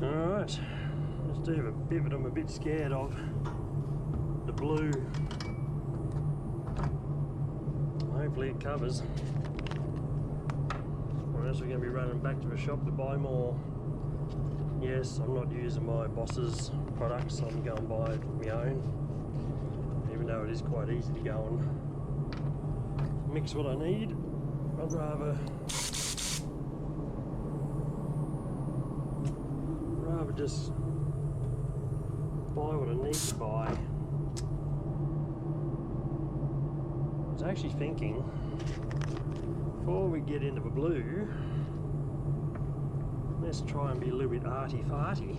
Alright, let's do a bit, but I'm a bit scared of the blue. Hopefully it covers, or else we're going to be running back to a shop to buy more. Yes, I'm not using my boss's products, I'm going to buy my own, even though it is quite easy to go and mix what I need. I'd rather just buy what I need to buy. I was actually thinking, before we get into the blue, let's try and be a little bit arty-farty.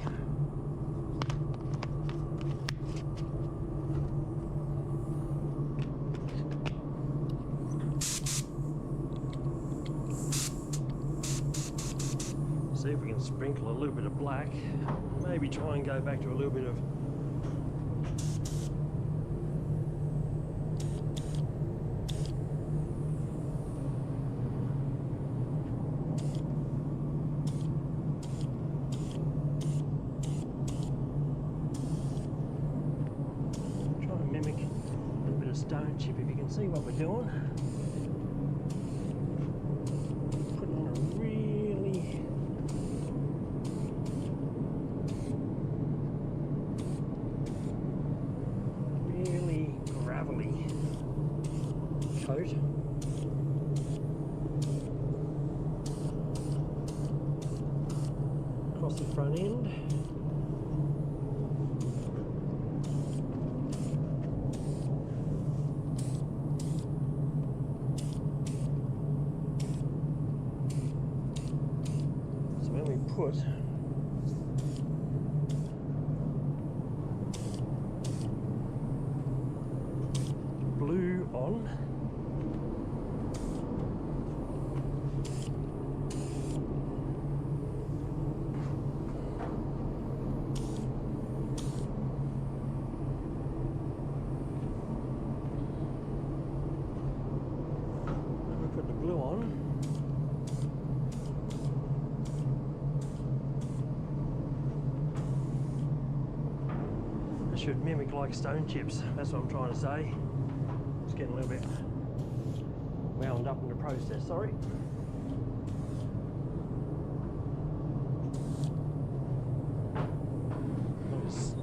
See if we can sprinkle a little bit of black. Maybe try and go back to a little bit of try and mimic a little bit of stone chip, if you can see what we're doing. Putting on a really gravelly coat. Across the front end. So when we put blue on, when we put the blue on, it should mimic like stone chips. That's what I'm trying to say. It's getting a little bit wound up in the process, sorry.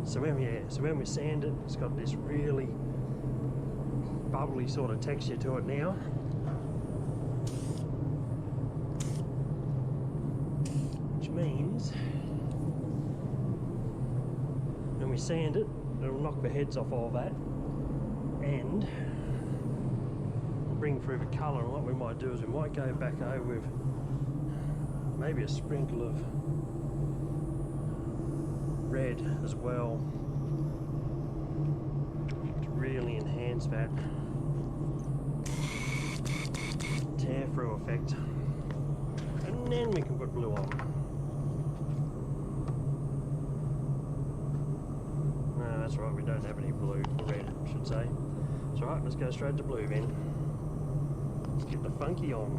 So when we sand it, it's got this really bubbly sort of texture to it now. Which means when we sand it, it'll knock the heads off all that and bring through the colour. And what we might do is we might go back over with maybe a sprinkle of red as well to really enhance that tear through effect, and then we can put blue on. No, that's right, we don't have any blue, red I should say. It's alright, let's go straight to blue then. Let's get the funky on.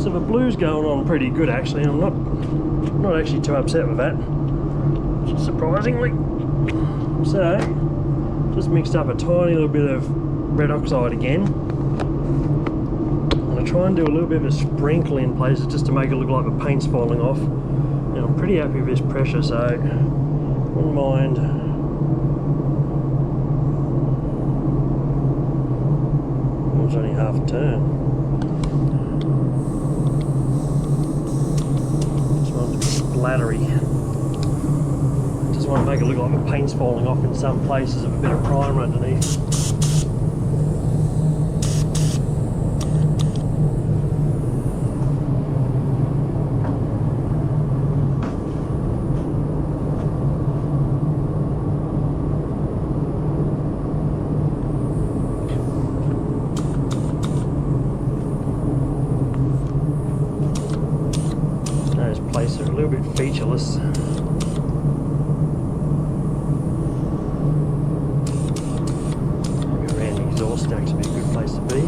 So the blue's going on pretty good actually, and I'm not actually too upset with that, surprisingly. So, just mixed up a tiny little bit of red oxide again. I'm going to try and do a little bit of a sprinkle in places just to make it look like the paint's falling off. And I'm pretty happy with this pressure, so wouldn't mind. It was only half a turn. Just want it to be splattery. Just want to make it look like the paint's falling off in some places with a bit of primer underneath. Those places are a little bit featureless. Stacks would be a good place to be.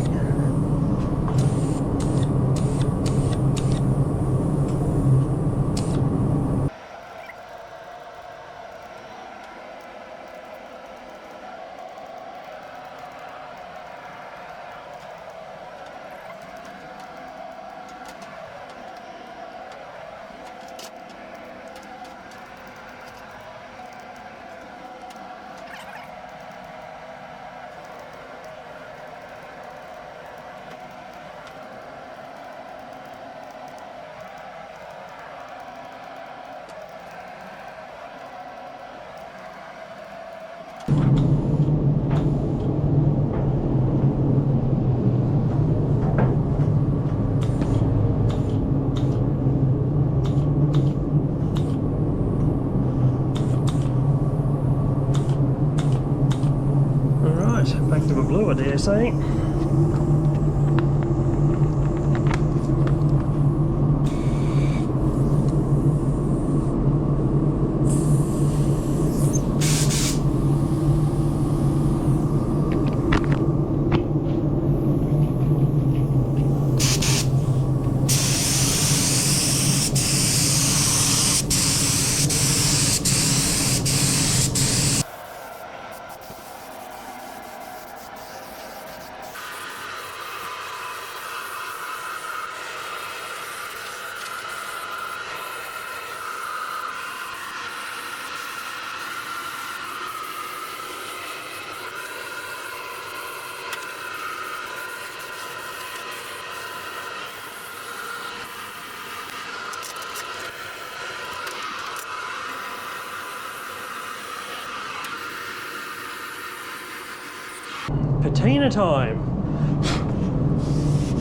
Back to the blue, I dare say. Patina time!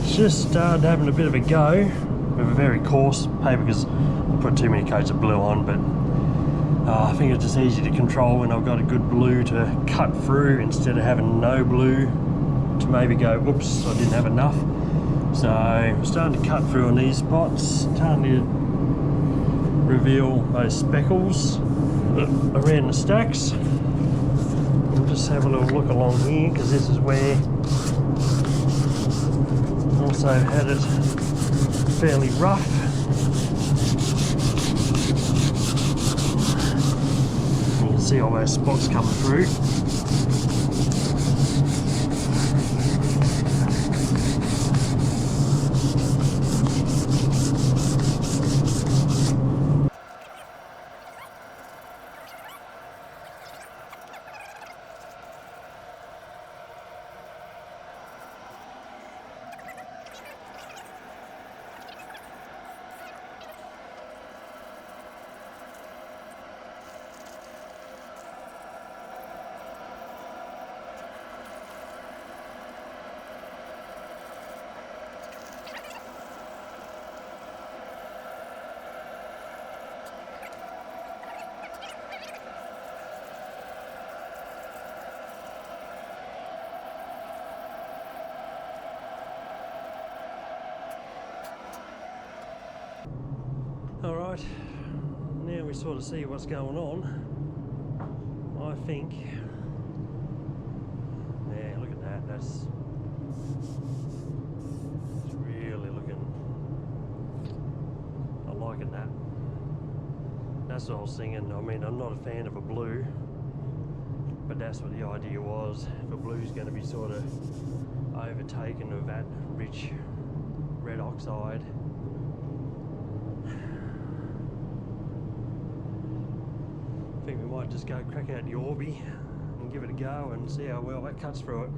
Just started having a bit of a go with a very coarse paper because I put too many coats of blue on, but I think it's just easy to control when I've got a good blue to cut through instead of having no blue to maybe go, oops, I didn't have enough. So I'm starting to cut through on these spots, starting to reveal those speckles around the stacks. We'll just have a little look along here because this is where I also had it fairly rough. You can see all those spots coming through. Alright, now we sort of see what's going on. I think, yeah, look at that, that's really looking at that. That's what I was thinking. I mean, I'm not a fan of a blue, but that's what the idea was. If a blue's going to be sort of overtaken of that rich red oxide, I think we might just go crack out the Orbi and give it a go and see how well that cuts through it.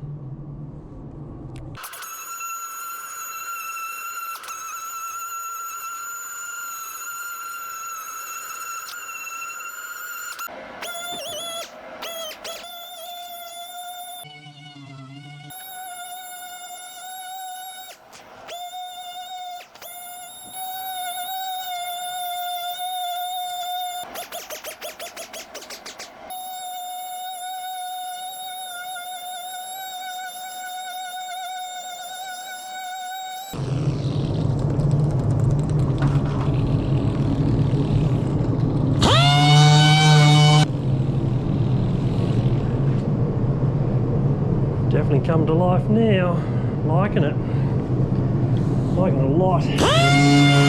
Definitely come to life now. Liking it. Liking it a lot.